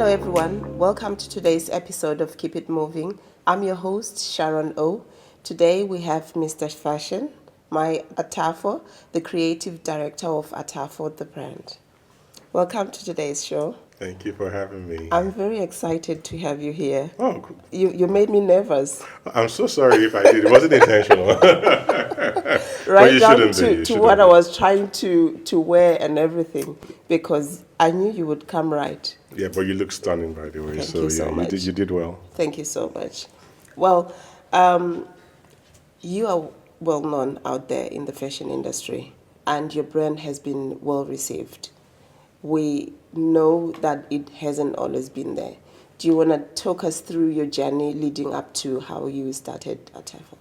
Hello, everyone. Welcome to today's episode of Keep It Moving. I'm your host, Sharon O. Today we have Mr. Fashion, Mai Atafo, the creative director of Atafo, the brand. Welcome to today's show. Thank you for having me. I'm very excited to have you here. Oh, cool. You made me nervous. I'm so sorry if I did. It wasn't intentional. Right you down shouldn't be. You to shouldn't what I be. was trying to wear and everything, because I knew you would come right. Yeah, but you look stunning, by the way. Thank you so yeah, much. you did well. Thank you so much. Well, you are well known out there in the fashion industry, and your brand has been well received. We know that it hasn't always been there. Do you want to talk us through your journey leading up to how you started Atafo?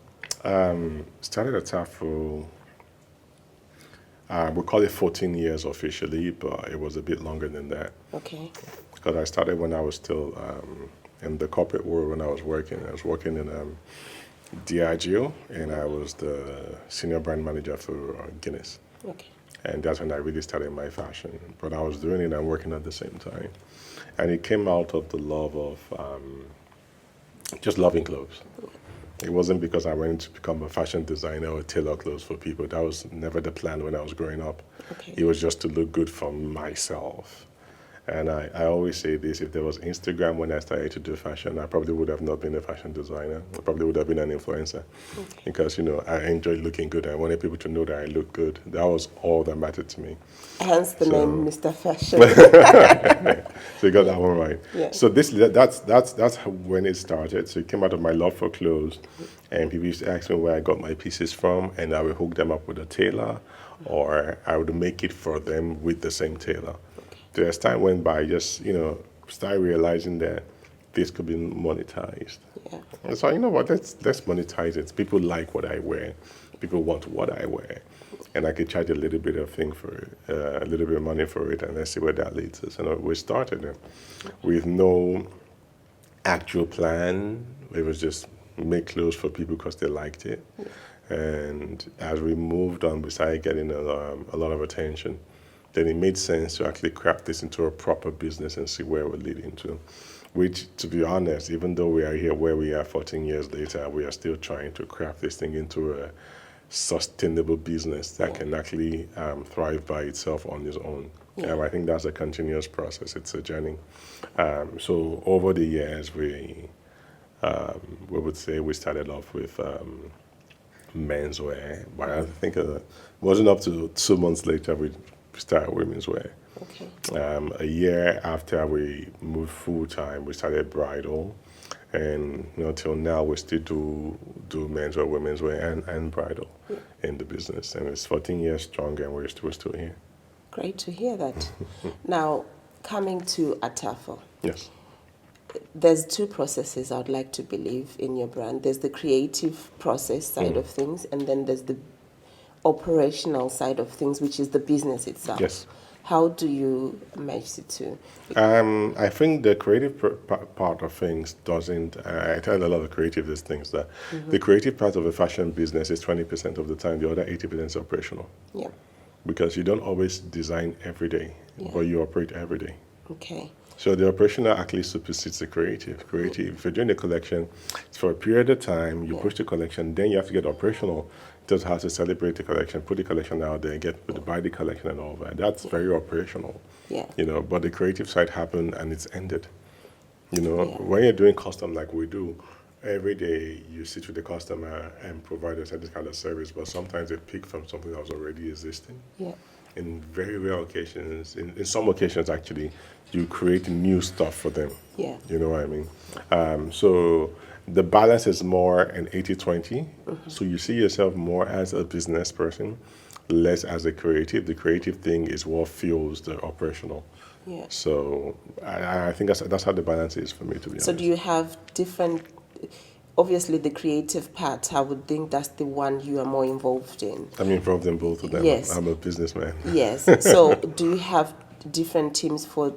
Started at Tafel, we call it 14 years officially, but it was a bit longer than that. Okay. Because I started when I was still in the corporate world when I was working. I was working in Diageo, and I was the senior brand manager for Guinness. Okay. And that's when I really started my fashion. But I was doing it and working at the same time. And it came out of the love of just loving clothes. It wasn't because I wanted to become a fashion designer or tailor clothes for people. That was never the plan when I was growing up. Okay. It was just to look good for myself. And I always say this, if there was Instagram when I started to do fashion, I probably would have not been a fashion designer. I probably would have been an influencer. Okay. Because, I enjoyed looking good. I wanted people to know that I look good. That was all that mattered to me. Hence the name Mr. Fashion. So you got that one right. Yeah. So that's when it started. So it came out of my love for clothes, and people used to ask me where I got my pieces from, and I would hook them up with a tailor, or I would make it for them with the same tailor. So as time went by, just started realizing that this could be monetized. Yeah. And so let's monetize it. People like what I wear. People want what I wear. And I could charge a little bit of thing for it, a little bit of money for it, and let's see where that leads us. And we started it with no actual plan. It was just make clothes for people because they liked it. Yeah. And as we moved on, we started getting a lot of attention. Then it made sense to actually craft this into a proper business and see where we're leading to. Which, to be honest, even though we are here where we are 14 years later, we are still trying to craft this thing into a sustainable business that can actually thrive by itself on its own. Yeah. I think that's a continuous process. It's a journey. So over the years, we would say we started off with menswear, but I think it wasn't up to 2 months later we started women's wear. Okay. A year after we moved full time, we started bridal, and till now we still do menswear, women's wear, and bridal in the business. And it's 14 years strong, and we're still here. Great to hear that. Now, coming to Atafo. Yes. There's two processes I'd like to believe in your brand. There's the creative process side of things, and then there's the operational side of things, which is the business itself. Yes. How do you match the two? I think the creative part of things doesn't. I tell a lot of creatives things that the creative part of a fashion business is 20% of the time. The other 80% is operational. Yeah. Because you don't always design every day, but you operate every day. Okay. So the operational actually supersedes the creative. Creative, if you're doing a collection, it's for a period of time, you push the collection, then you have to get operational. Just how to celebrate the collection, put the collection out there, buy the collection and all that. That's very operational. Yeah. But the creative side happened and it's ended. When you're doing custom like we do, every day you sit with the customer and provide a certain kind of service, but sometimes they pick from something that was already existing. Yeah. In very rare occasions, in some occasions actually, you create new stuff for them. Yeah. You know what I mean? So the balance is more an 80-20. So you see yourself more as a business person, less as a creative. The creative thing is what fuels the operational. Yeah. So I think that's how the balance is for me, to be honest. So do you have different... Obviously, the creative part, I would think that's the one you are more involved in. I'm involved in both of them. Yes. I'm a businessman. Yes. So do you have different teams for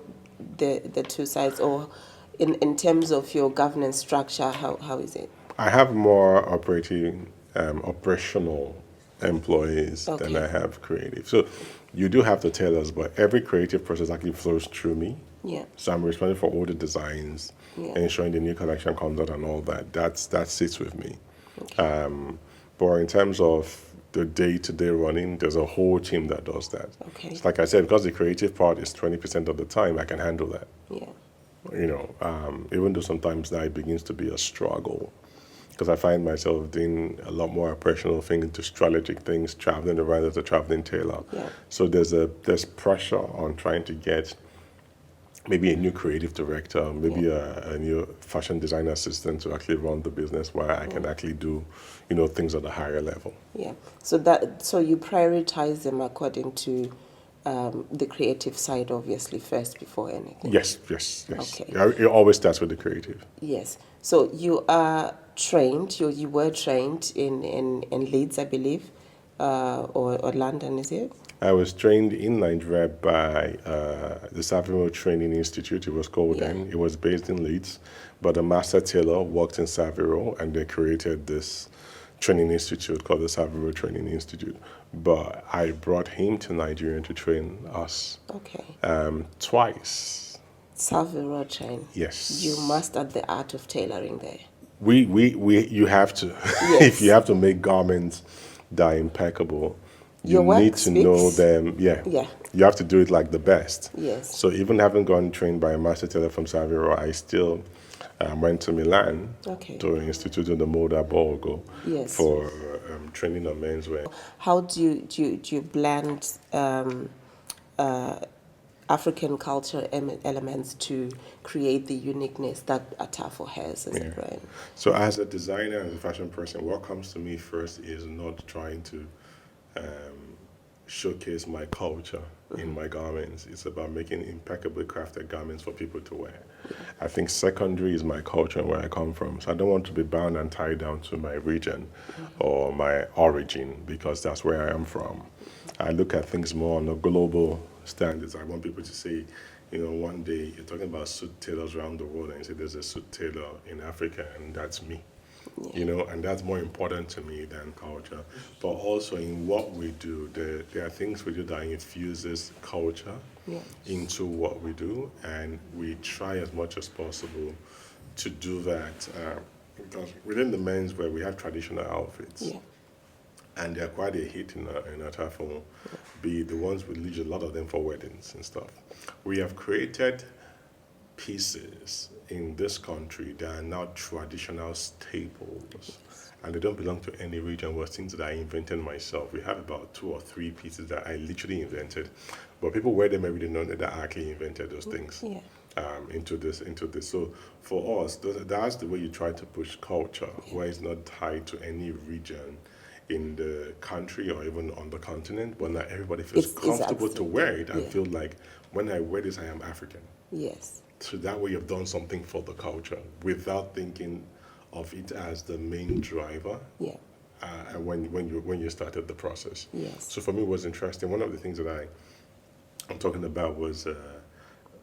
the two sides, or in terms of your governance structure, how is it? I have more operational employees than I have creative. So you do have the tailors, but every creative process actually flows through me. Yeah. So I'm responsible for all the designs, Yeah. ensuring the new collection comes out and all that. That sits with me. Okay. But in terms of the day-to-day running, there's a whole team that does that. Okay. It's like I said, because the creative part is 20% of the time, I can handle that. Yeah. Even though sometimes now it begins to be a struggle, because I find myself doing a lot more operational things to strategic things, traveling around as a traveling tailor. Yeah. So there's pressure on trying to get maybe a new creative director, maybe Yeah. a new fashion design assistant to actually run the business where I can actually do, things at a higher level. Yeah. So you prioritize them according to the creative side, obviously, first before anything. Yes, yes, yes. Okay. Yeah, it always starts with the creative. Yes. So you are trained. You were trained in Leeds, I believe, or London, is it? I was trained in Nigeria by the Savile Training Institute, it was called Yeah. then. It was based in Leeds, but a master tailor worked in Savile and they created this training institute called the Savile Training Institute. But I brought him to Nigeria to train us Okay. twice. Savile train. Yes. You mastered the art of tailoring there. You have to. Yes. If you have to make garments that are impeccable, you Your work need to know speaks. them. Yeah. Yeah. You have to do it like the best. Yes. So even having gone trained by a master tailor from Saviro, I still went to Milan Okay. to Instituto de Moda Borgo Yes. for training on menswear. How do you blend African culture elements to create the uniqueness that Atafo has as a brand? So as a designer, as a fashion person, what comes to me first is not trying to showcase my culture in my garments. It's about making impeccably crafted garments for people to wear. I think secondary is my culture and where I come from. So I don't want to be bound and tied down to my region or my origin because that's where I am from. I look at things more on a global standards. I want people to say, one day you're talking about suit tailors around the world and you say there's a suit tailor in Africa and that's me. And that's more important to me than culture. But also in what we do, there are things we do that infuses culture into what we do, and we try as much as possible to do that. Because within the menswear, we have traditional outfits. And they're quite a hit in Atafo, be the ones we use a lot of them for weddings and stuff. We have created pieces in this country that are now traditional staples, and they don't belong to any region. Were things that I invented myself. We have about 2 or 3 pieces that I literally invented, but people wear them every day, knowing that I actually invented those things. Into this. So for us, that's the way you try to push culture, where it's not tied to any region in the country or even on the continent, but not everybody feels comfortable to wear it and feel like, when I wear this, I am African. Yes. So that way you've done something for the culture without thinking of it as the main driver. When you started the process. Yes. So for me, it was interesting. One of the things that I'm talking about was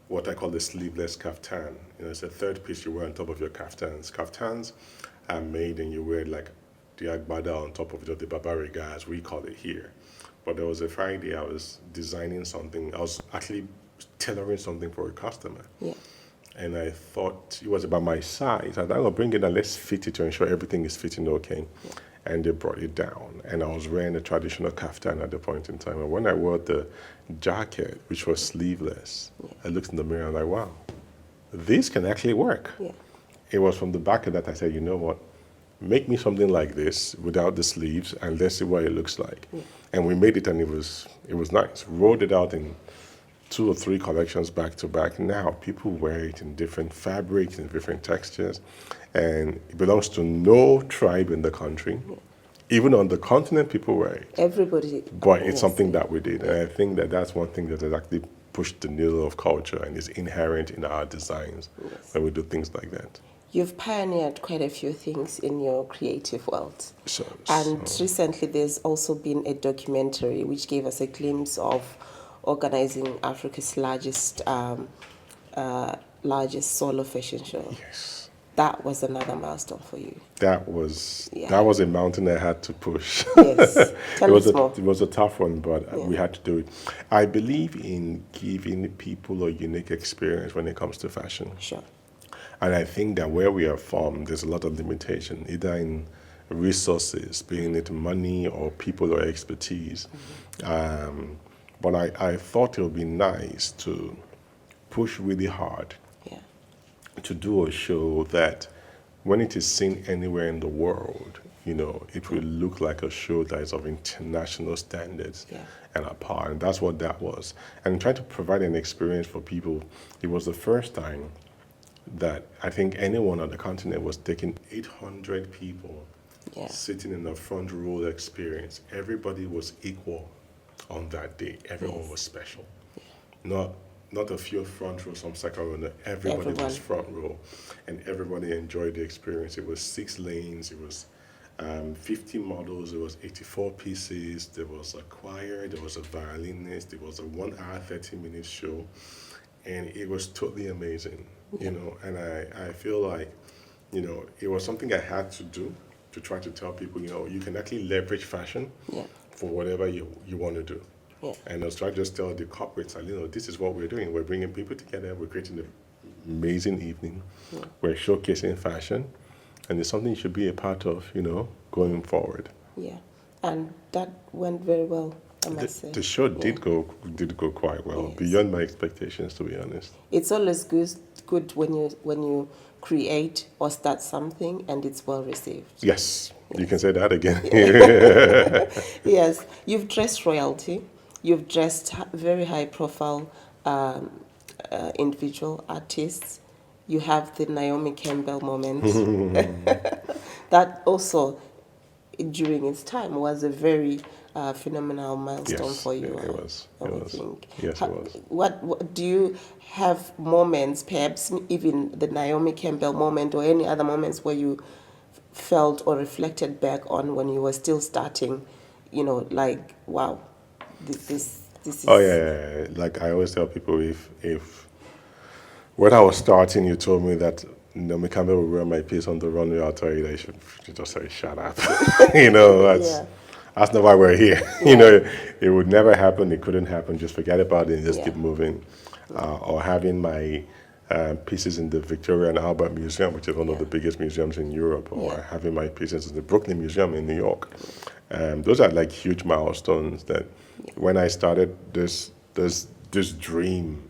what I call the sleeveless kaftan. It's a third piece you wear on top of your kaftans. Kaftans are made and you wear like the agbada on top of the babariga, as we call it here. But there was a Friday I was designing something. I was actually tailoring something for a customer. And I thought it was about my size. I thought, I'm going to bring it and let's fit it to ensure everything is fitting okay. And they brought it down. And I was wearing a traditional kaftan at the point in time. And when I wore the jacket, which was sleeveless, I looked in the mirror and I'm like, wow, this can actually work. It was from the back of that I said, you know what? Make me something like this without the sleeves and let's see what it looks like. And we made it and it was nice. Rolled it out in 2 or 3 collections back to back. Now people wear it in different fabrics and different textures, and it belongs to no tribe in the country. Even on the continent, people wear it. Everybody. But it's something that we did, and I think that that's one thing that has actually pushed the needle of culture and is inherent in our designs when we do things like that. You've pioneered quite a few things in your creative world. And recently there's also been a documentary which gave us a glimpse of organizing Africa's largest solo fashion show. that was another milestone for you. That was Yeah. that was a mountain I had to push. Yes. Tell us more. It was a tough one, but Yeah. we had to do it. I believe in giving people a unique experience when it comes to fashion. Sure. And I think that where we are from, there's a lot of limitation, either in resources, being it money or people or expertise. But I thought it would be nice to push really hard Yeah. to do a show that when it is seen anywhere in the world, it will look like a show that is of international standards Yeah. and apart. And that's what that was. And trying to provide an experience for people, it was the first time that I think anyone on the continent was taking 800 people Yeah. sitting in the front row experience. Everybody was equal on that day. Everyone Yes. was special. Not a few front row, some second row. No, everybody Everyone. was front row, and everybody enjoyed the experience. It was 6 lanes. It was 50 models. It was 84 pieces. There was a choir. There was a violinist. It was a 1 hour 30-minute show, and it was totally amazing. And I feel like it was something I had to do to try to tell people you can actually leverage fashion Yeah. for whatever you want to do. Yeah. And I was trying to just tell the corporates, this is what we're doing. We're bringing people together. We're creating an amazing evening. Yeah. We're showcasing fashion. And it's something you should be a part of, going forward. Yeah. And that went very well, I must say. The show did go quite well, Yes. beyond my expectations, to be honest. It's always good when you create or start something and it's well received. Yes, you can say that again. Yes, you've dressed royalty. You've dressed very high profile individual artists. You have the Naomi Campbell moment. That also, during its time, was a very phenomenal milestone Yes, for you. it was. I It would was. think. Yes, it was. What do you have moments, perhaps even the Naomi Campbell moment or any other moments where you felt or reflected back on when you were still starting, like, wow, this is... Oh yeah. Like I always tell people, if when I was starting, you told me that Naomi Campbell would wear my piece on the runway, I'll tell you that you should just say shut up. Yeah. That's not why we're here. Yeah. It would never happen. It couldn't happen. Just forget about it and just Yeah. keep moving. Or having my pieces in the Victoria and Albert Museum, which is one of the biggest museums in Europe, or having my pieces in the Brooklyn Museum in New York. Those are like huge milestones that when I started this dream,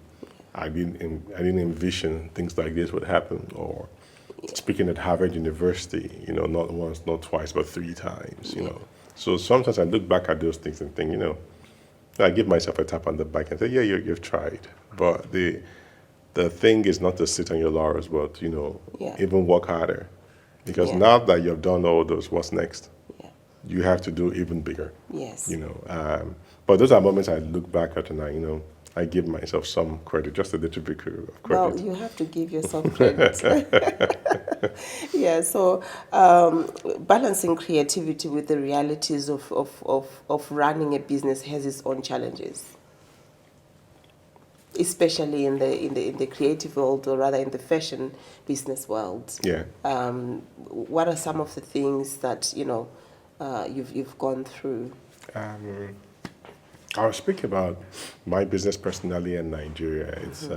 I didn't envision things like this would happen. Or speaking at Harvard University, not once, not twice, but 3 times. So sometimes I look back at those things and think, I give myself a tap on the back and say, yeah, you've tried. But the thing is not to sit on your laurels, but even work harder. Because now that you've done all those, what's next? Yeah. You have to do even bigger. Yes. But those are moments I look back at and I give myself some credit, just a little bit of credit. Well, you have to give yourself credit. Yeah, so balancing creativity with the realities of running a business has its own challenges, especially in the creative world, or rather in the fashion business world. Yeah. What are some of the things that you've gone through? I'll speak about my business personally in Nigeria. It's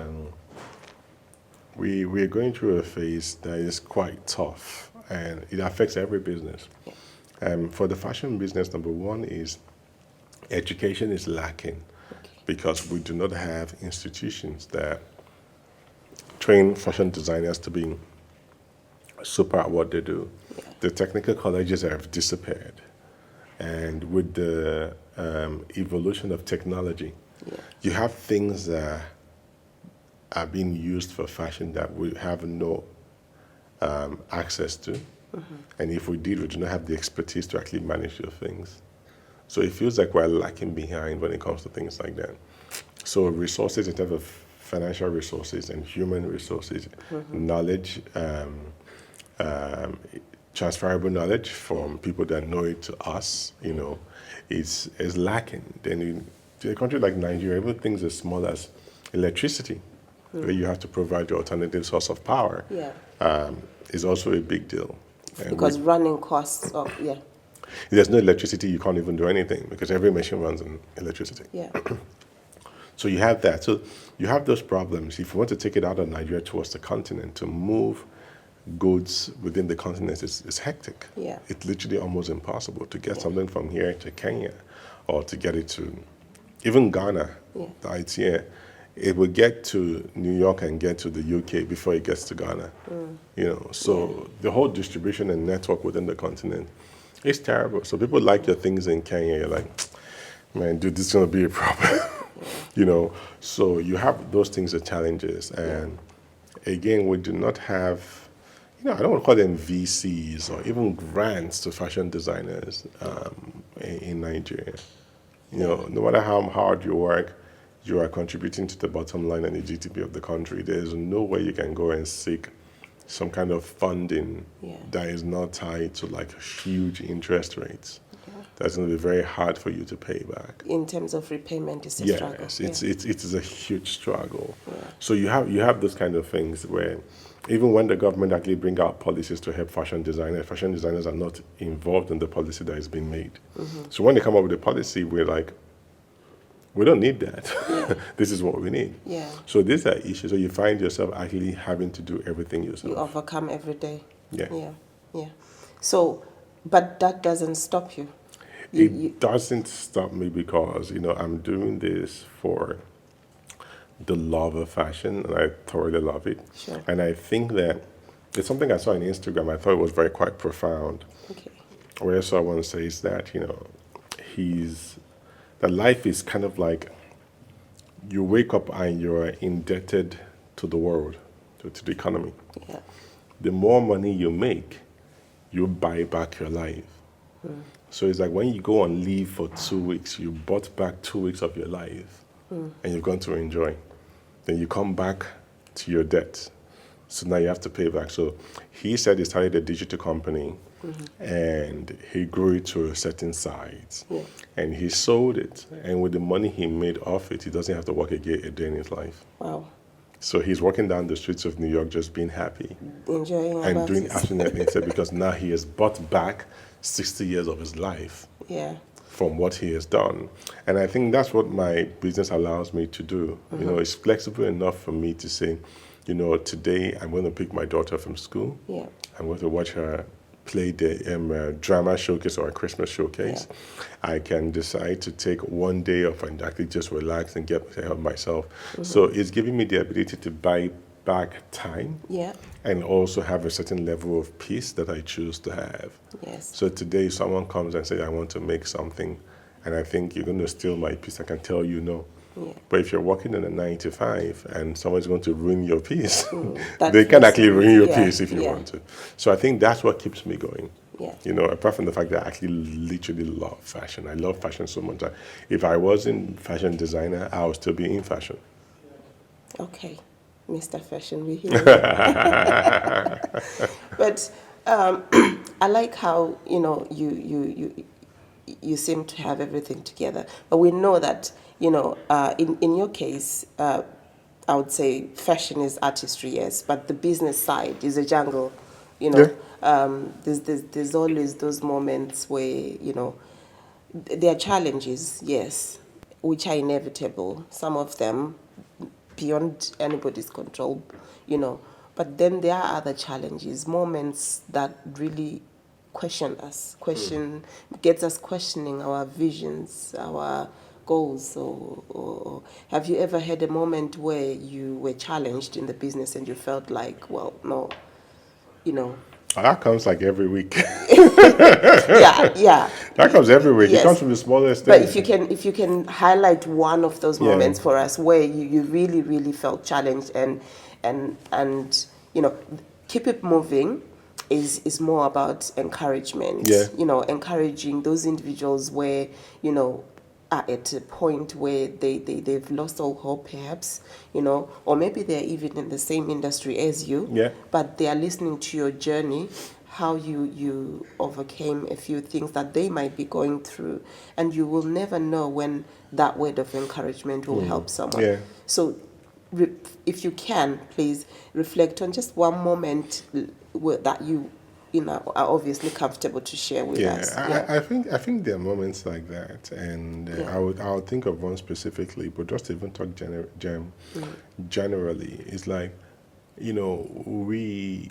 we're going through a phase that is quite tough, and it affects every business. For the fashion business, number one is education is lacking because we do not have institutions that train fashion designers to be super at what they do. The technical colleges have disappeared. And with the evolution of technology, you have things that are being used for fashion that we have no access to. And if we did, we do not have the expertise to actually manage those things. So it feels like we're lacking behind when it comes to things like that. So resources in terms of financial resources and human resources, knowledge, transferable knowledge from people that know it to us, is lacking. Then in a country like Nigeria, even things as small as electricity, where you have to provide the alternative source of power, is also a big deal. And because running costs of, if there's no electricity, you can't even do anything because every machine runs on electricity. So you have that. So you have those problems. If you want to take it out of Nigeria towards the continent, to move goods within the continent is hectic. It's literally almost impossible to get something from here to Kenya or to get it to even Ghana. The idea, it will get to New York and get to the UK before it gets to Ghana. So the whole distribution and network within the continent is terrible. So people like your things in Kenya, you're like, man, dude, this is going to be a problem. So you have those things as challenges. And again, we do not have, I don't want to call them VCs or even grants to fashion designers in Nigeria. No matter how hard you work, you are contributing to the bottom line and the GDP of the country. There's no way you can go and seek some kind of funding that is not tied to like huge interest rates. That's going to be very hard for you to pay back. In terms of repayment, it's a struggle. Yes, it is a huge struggle. So you have those kind of things where even when the government actually bring out policies to help fashion designers are not involved in the policy that is being made. So when they come up with a policy, we're like, we don't need that. This is what we need. So these are issues. So you find yourself actually having to do everything yourself. You overcome every day. So, but that doesn't stop you. It doesn't stop me because, I'm doing this for the love of fashion, and I thoroughly love it. And I think that it's something I saw on Instagram. I thought it was quite profound. Where someone says that, that life is kind of like you wake up and you're indebted to the world, to the economy. The more money you make, you buy back your life. So it's like when you go on leave for 2 weeks, you bought back 2 weeks of your life and you're going to enjoy. Then you come back to your debt. So now you have to pay back. So he said he started a digital company and he grew it to a certain size and he sold it. And with the money he made off it, he doesn't have to work a day in his life. Wow. So he's walking down the streets of New York just being happy. Enjoying and doing absolutely nothing because now he has bought back 60 years of his life from what he has done. And I think that's what my business allows me to do. It's flexible enough for me to say, today I'm going to pick my daughter from school. I'm going to watch her play the drama showcase or a Christmas showcase. I can decide to take one day off and actually just relax and get help myself. So it's giving me the ability to buy back time and also have a certain level of peace that I choose to have. So today someone comes and says, I want to make something and I think you're going to steal my peace, I can tell you no. But if you're working in a 9 to 5 and someone's going to ruin your peace, they can actually ruin your peace if you want to. So I think that's what keeps me going. Apart from the fact that I actually literally love fashion. I love fashion so much. If I wasn't fashion designer, I would still be in fashion. Okay. Mr. Fashion, we hear you. But I like how you seem to have everything together. But we know that in your case, I would say fashion is artistry, yes, but the business side is a jungle. There's always those moments where there are challenges, yes, which are inevitable. Some of them beyond anybody's control, But then there are other challenges, moments that really gets us questioning our visions, our goals. Or have you ever had a moment where you were challenged in the business and you felt like, well, no, That comes like every week. That comes every week. It comes from the smallest thing. But if you can highlight one of those moments for us where you really, really felt challenged and keep it moving is more about encouragement. Encouraging those individuals where, are at a point where they've lost all hope perhaps, or maybe they're even in the same industry as you, but they are listening to your journey, how you overcame a few things that they might be going through, and you will never know when that word of encouragement will help someone. So if you can, please reflect on just one moment that you know are obviously comfortable to share with us. I think there are moments like that, and I would think of one specifically, but just to even talk generally, it's like, you know, we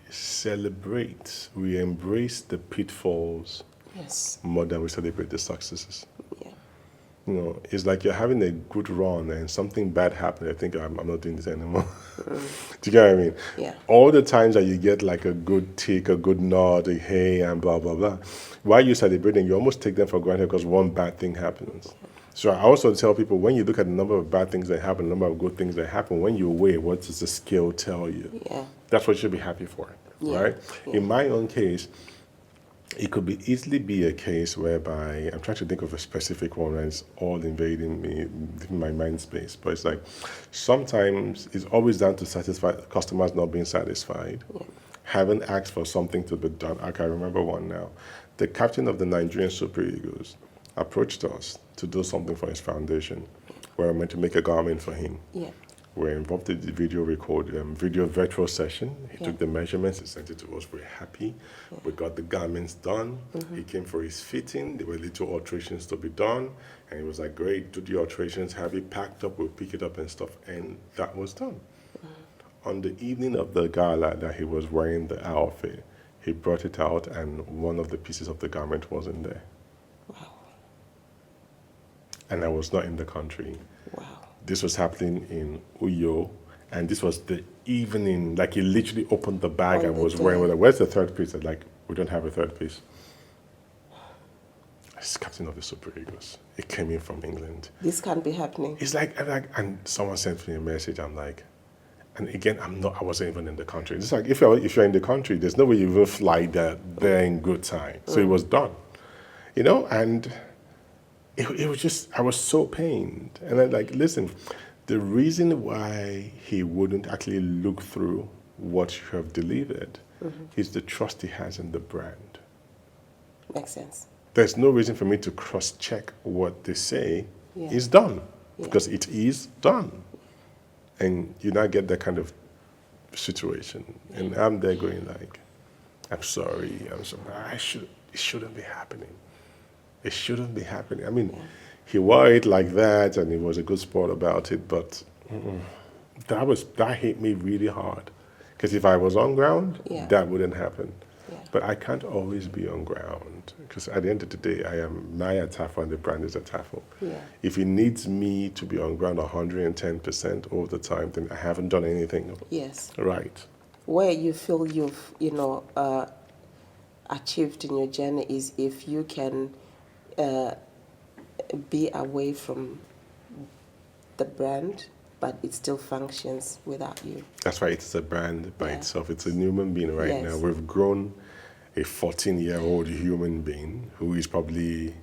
celebrate, we embrace the pitfalls Yes. more than we celebrate the successes. Yeah. You know, it's like you're having a good run and something bad happened. I think I'm not doing this anymore. Do you get what I mean? Yeah. All the times that you get like a good tick, a good nod, a hey, and blah, blah, blah, while you're celebrating, you almost take them for granted because one bad thing happens. So I also tell people, when you look at the number of bad things that happen, the number of good things that happen, when you weigh, what does the scale tell you? Yeah. That's what you should be happy for, right? Yeah. In my own case, it could easily be a case whereby I'm trying to think of a specific one that's all invading me, in my mind space. But it's like sometimes it's always down to satisfy customers not being satisfied, having asked for something to be done. I can remember one now. The captain of the Nigerian Super Eagles approached us to do something for his foundation. We were meant to make a garment for him. Yeah. We're involved in the video virtual session. He took the measurements, he sent it to us. We're happy. We got the garments done. He came for his fitting. There were little alterations to be done. And he was like, great, do the alterations, have it packed up, we'll pick it up and stuff. And that was done. On the evening of the gala that he was wearing the outfit, he brought it out and one of the pieces of the garment wasn't there. Wow. And I was not in the country. Wow. This was happening in Uyo, and this was the evening. Like, he literally opened the bag and was wearing, like, where's the third piece? I'm like, we don't have a third piece. It's captain of the Super Eagles. It came in from England. This can't be happening. It's like, and someone sent me a message. I'm like, and again, I wasn't even in the country. It's like, if you're in the country, there's no way you will fly there in good time. So it was done, you know, and it was just, I was so pained. And I'm like, listen, the reason why he wouldn't actually look through what you have delivered is the trust he has in the brand. Makes sense. There's no reason for me to cross-check what they say is done, because it is done. And you now get that kind of situation. And I'm there going like, I'm sorry, it shouldn't be happening. It shouldn't be happening. I mean, he wore it like that, and he was a good sport about it, but that hit me really hard. Because if I was on ground, that wouldn't happen. Yeah. But I can't always be on ground, because at the end of the day, I am Mai Atafo, and the brand is Atafo. Yeah. If it needs me to be on ground 110% all the time, then I haven't done anything. Yes. Right. Where you feel you've, achieved in your journey is if you can be away from the brand, but it still functions without you. That's right. It's a brand by itself. It's a human being right now. We've grown a 14-year-old human being who is probably,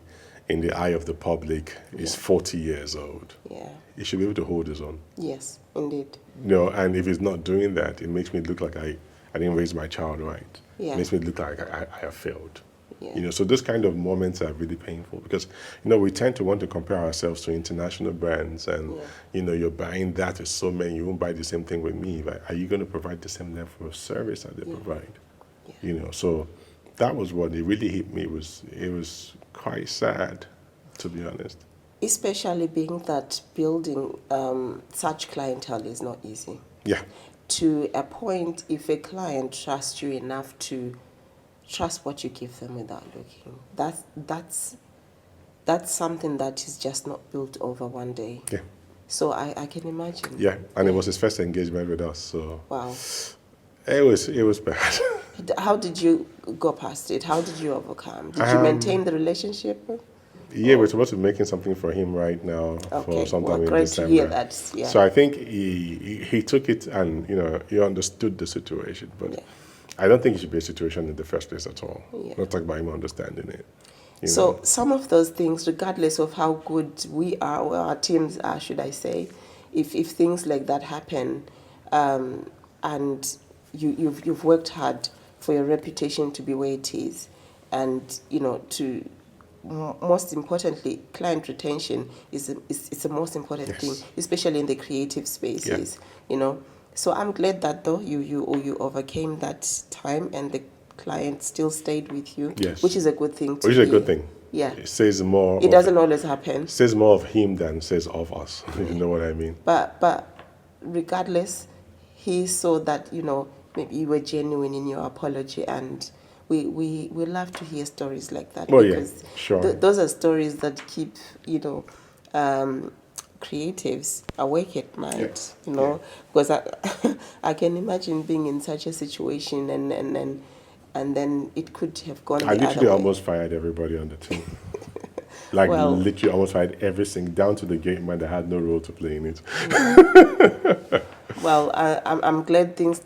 in the eye of the public, is 40 years old. Yeah. He should be able to hold his own. Yes, indeed. And if he's not doing that, it makes me look like I didn't raise my child right. Yeah. It makes me look like I have failed. Yeah. So those kind of moments are really painful because, we tend to want to compare ourselves to international brands and, you're buying that with so many, you won't buy the same thing with me. But are you going to provide the same level of service that they provide? Yeah. So that was what it really hit me. It was quite sad, to be honest. Especially being that building such clientele is not easy. Yeah. To a point, if a client trusts you enough to trust what you give them without looking, that's something that is just not built over one day. Yeah. So I can imagine. Yeah, and it was his first engagement with us. So wow. It was bad. How did you go past it? How did you overcome? Did you maintain the relationship? Yeah, we're supposed to be making something for him right now for sometime in December. To hear that. Yeah. So I think he took it and he understood the situation, but I don't think it should be a situation in the first place at all. Yeah. Not talk about him understanding it. So some of those things, regardless of how good we are or our teams are, should I say, if things like that happen, and you've worked hard for your reputation to be where it is, and to most importantly, client retention is the most important thing, especially in the creative spaces. So I'm glad that though you overcame that time and the client still stayed with you, which is a good thing to which is a good thing. Yeah, It says more. It doesn't always happen. It says more of him than says of us. If you know what I mean. But regardless, he saw that maybe you were genuine in your apology, and we love to hear stories like that, because those are stories that keep creatives awake at night. Because I can imagine being in such a situation, and then it could have gone the other way. I literally almost fired everybody on the team. Literally almost fired everything down to the gate man that had no role to play in it. Well, I'm glad things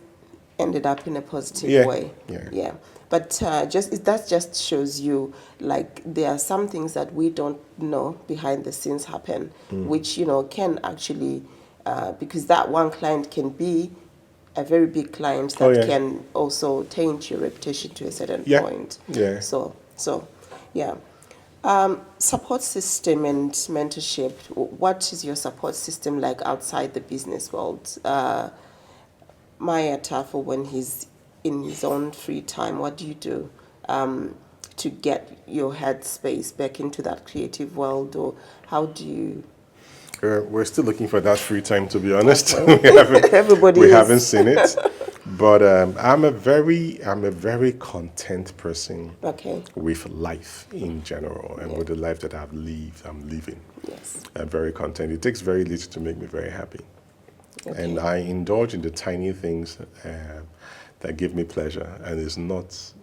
ended up in a positive way. Yeah. But that just shows you, like, there are some things that we don't know behind the scenes happen, which can actually, because that one client can be a very big client that can also taint your reputation to a certain point. So yeah. Support system and mentorship. What is your support system like outside the business world? Mai Atafo, when he's in his own free time, what do you do to get your headspace back into that creative world, or how do you? We're still looking for that free time, to be honest. Everybody we haven't seen it. But I'm a very content person with life in general, and with the life that I'm living. Yes. I'm very content. It takes very little to make me very happy. And I indulge in the tiny things that give me pleasure, and it's not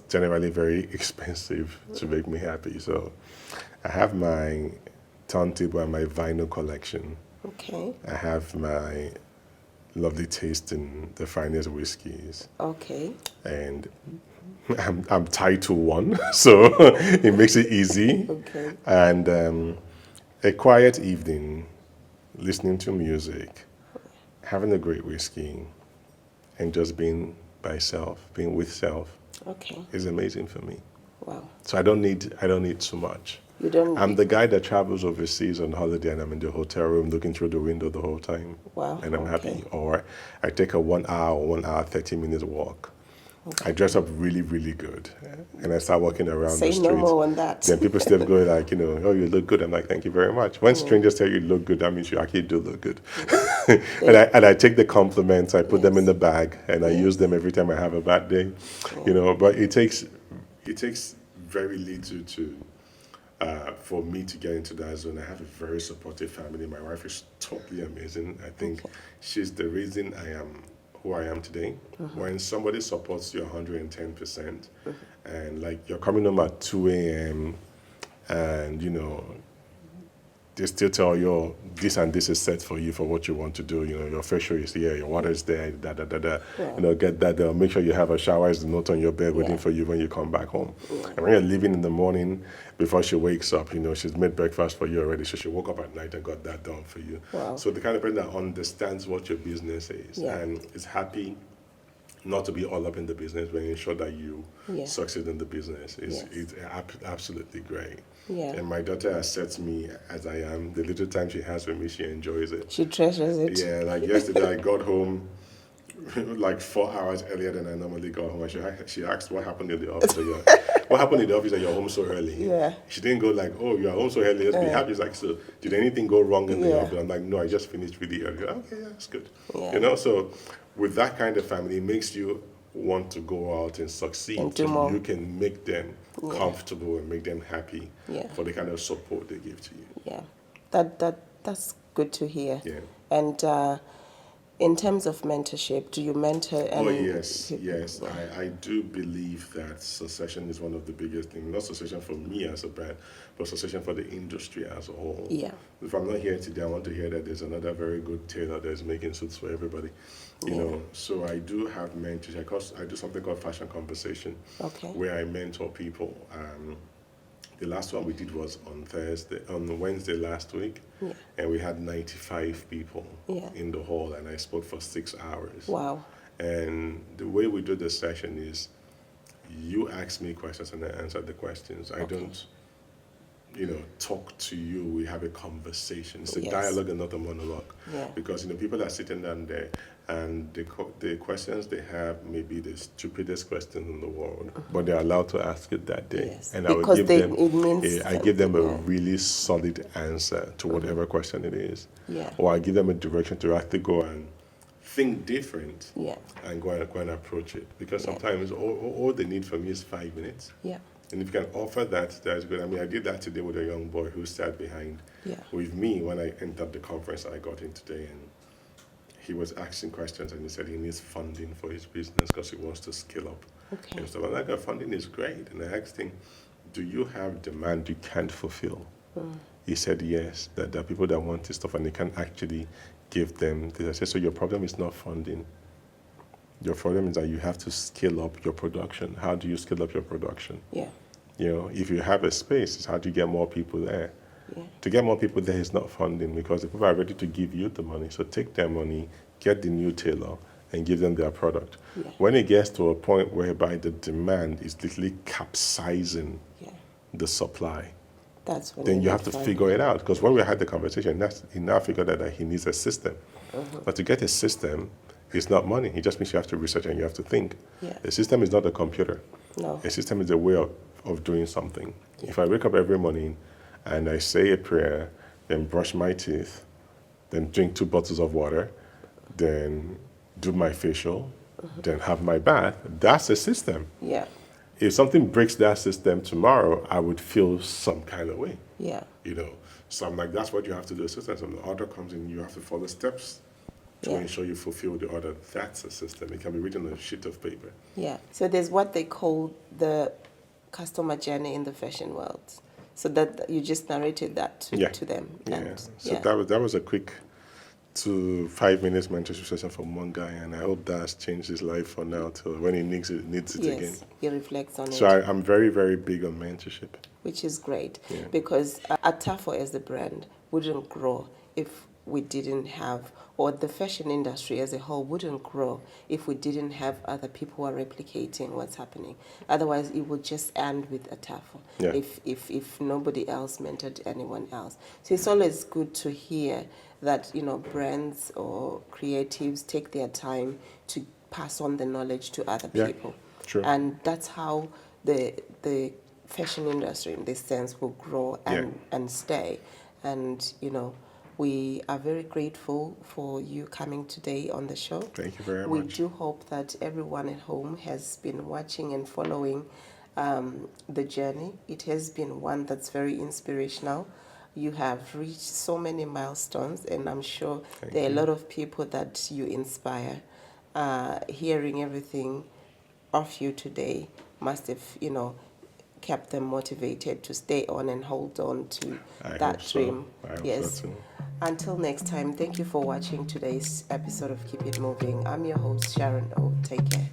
generally very expensive to make me happy. So I have my turntable and my vinyl collection. Okay. I have my lovely taste in the finest whiskeys. Okay. And I'm tied to one, so it makes it easy. Okay. And a quiet evening, listening to music, having a great whiskey, and just being by self, being with self, is amazing for me. Wow. So I don't need too much. You don't. I'm the guy that travels overseas on holiday, and I'm in the hotel room looking through the window the whole time. Wow. And I'm happy. Or I take a 1 hour, 30 minutes walk. I dress up really, really good, and I start walking around the streets. Say no more on that. Then people still go like, oh, you look good. I'm like, thank you very much. When strangers tell you look good, that means you actually do look good. and I take the compliments, I put them in the bag, and I use them every time I have a bad day. But it takes very little for me to get into that zone. I have a very supportive family. My wife is totally amazing. I think she's the reason I am who I am today. When somebody supports you 110%, and like you're coming home at 2 a.m. and they still tell you this and this is set for you for what you want to do. Your facial is here, your water is there, get that. They'll make sure you have a shower is the note on your bed waiting for you when you come back home. And when you're leaving in the morning, before she wakes up, she's made breakfast for you already. So she woke up at night and got that done for you. Wow. So the kind of person that understands what your business is and is happy not to be all up in the business, but ensure that you succeed in the business is absolutely great. Yeah. And my daughter accepts me as I am. The little time she has with me, she enjoys it. She treasures it. Yeah, like yesterday I got home like 4 hours earlier than I normally got home. And she asked what happened in the office. What happened in the office that you're home so early? Yeah. She didn't go like, oh, you're home so early, let's be happy. She's like, so did anything go wrong in the office? I'm like, no, I just finished really early. Okay, yeah, that's good. Yeah. So with that kind of family, it makes you want to go out and succeed, and do more. You can make them comfortable and make them happy for the kind of support they give to you. Yeah, that's good to hear. Yeah. And in terms of mentorship, do you mentor? Yes. I do believe that succession is one of the biggest things. Not succession for me as a brand, but succession for the industry as a whole. Yeah. If I'm not here today, I want to hear that there's another very good tailor that's making suits for everybody. You know, so I do have mentorship. I do something called Fashion Conversation, where I mentor people. The last one we did was on Wednesday last week, and we had 95 people in the hall, and I spoke for 6 hours. Wow. And the way we do the session is you ask me questions and I answer the questions. I don't, talk to you. We have a conversation. It's a Yes. dialogue and not a monologue. Yeah. Because people are sitting down there, and the questions they have may be the stupidest question in the world, but they're allowed to ask it that day. Yes. And I Because will give them. it means I give them a something, yeah. really solid answer to whatever question it is. Yeah. Or I give them a direction to actually go and think different. Yeah. And go and approach it. Because Yeah. sometimes all they need from me is 5 minutes. Yeah. And if you can offer that, that's good. I mean, I did that today with a young boy who sat behind with me when I entered the conference I got in today. And he was asking questions, and he said he needs funding for his business because he wants to scale up. Okay. And so I'm like, funding is great. And I asked him, do you have demand you can't fulfill? He said yes, that there are people that want this stuff and they can't actually give them this. I said, so your problem is not funding. Your problem is that you have to scale up your production. How do you scale up your production? Yeah. If you have a space, it's how do you get more people there? Yeah. To get more people there is not funding because the people are ready to give you the money. So take their money, get the new tailor, and give them their product. Yeah. When it gets to a point whereby the demand is literally capsizing the supply, that's when then you have to find figure it out. Because when we had the conversation, he now figured out that he needs a system. But to get a system, it's not money. It just means you have to research and you have to think. Yeah. A system is not a computer. No. A system is a way of doing something. If I wake up every morning and I say a prayer, then brush my teeth, then drink 2 bottles of water, then do my facial, then have my bath, that's a system. Yeah. If something breaks that system tomorrow, I would feel some kind of way. Yeah. So I'm like, that's what you have to do. A system. So the order comes in, you have to follow steps to ensure you fulfill the order. That's a system. It can be written on a sheet of paper. Yeah. So there's what they call the customer journey in the fashion world. So that you just narrated that to them. And, So that was a quick 5 minutes mentorship session from one guy, and I hope that's changed his life for now till when he needs it again. Yes, he reflects on it. So I'm very, very big on mentorship. Which is great because Atafo as the brand wouldn't grow if we didn't have, or the fashion industry as a whole wouldn't grow if we didn't have other people who are replicating what's happening. Otherwise, it would just end with Atafo if nobody else mentored anyone else. So it's always good to hear that brands or creatives take their time to pass on the knowledge to other people. Sure. And that's how the fashion industry in this sense will grow and stay. And we are very grateful for you coming today on the show. Thank you very much. We do hope that everyone at home has been watching and following the journey. It has been one that's very inspirational. You have reached so many milestones, and I'm sure there are a lot of people that you inspire. Hearing everything of you today must have, kept them motivated to stay on and hold on to that dream. I hope Yes. so too. Until next time, thank you for watching today's episode of Keep It Moving. I'm your host, Sharon O. Take care.